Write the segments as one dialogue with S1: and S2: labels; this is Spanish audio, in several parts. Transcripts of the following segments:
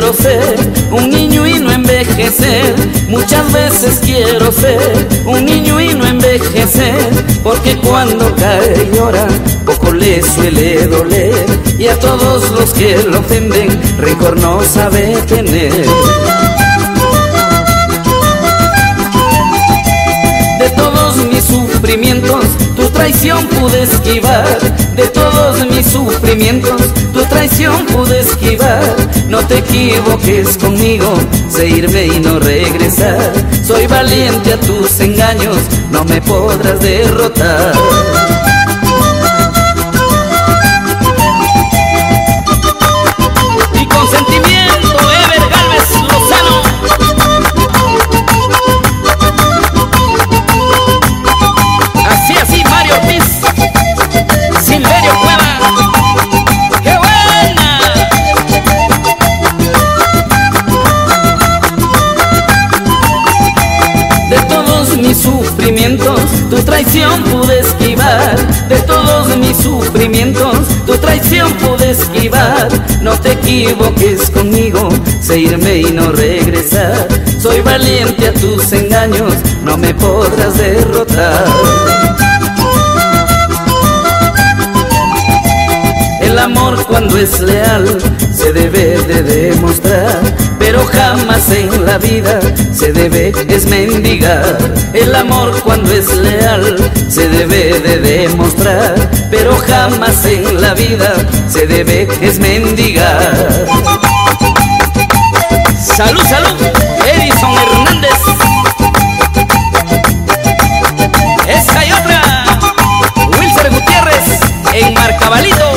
S1: quiero ser un niño y no envejecer. Muchas veces quiero ser un niño y no envejecer, porque cuando cae y llora poco le suele doler, y a todos los que lo ofenden rencor no sabe tener. De todos mis sufrimientos tu traición pude esquivar, de todos mis sufrimientos tu traición pude esquivar. No te equivoques conmigo, sé irme y no regresar. Soy valiente a tus engaños, no me podrás derrotar.
S2: Y con sentimiento, Ever Galvez Lozano. Así, Mario Ortiz, Silverio Cueva. ¡Qué buena!
S1: De todos mis sufrimientos tu traición pude esquivar, de todos mis sufrimientos tu traición pude esquivar. No te equivoques conmigo, sé irme y no regresar. Soy valiente a tus engaños, no me podrás derrotar. El amor cuando es leal se debe de demostrar, pero jamás en la vida se debe es mendigar. El amor cuando es leal se debe de demostrar, pero jamás en la vida se debe es mendigar.
S2: Salud, salud, Edison Hernández. Esa y otra, Wilson Gutiérrez en Marcabalito.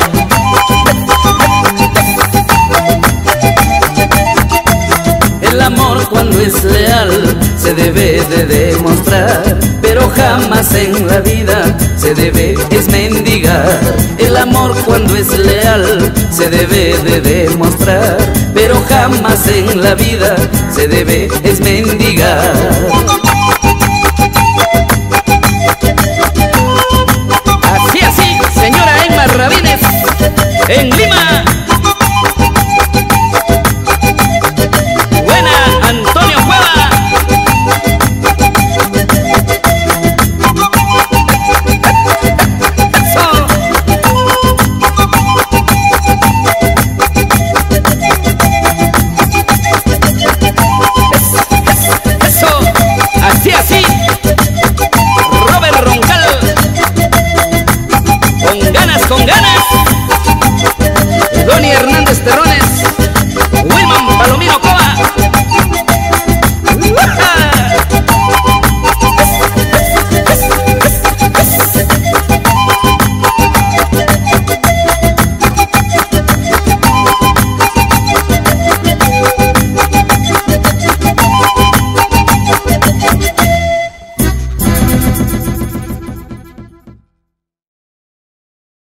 S1: El amor cuando es leal se debe de demostrar, pero jamás en la vida se debe es mendigar. El amor cuando es leal se debe de demostrar, pero jamás en la vida se debe es mendigar.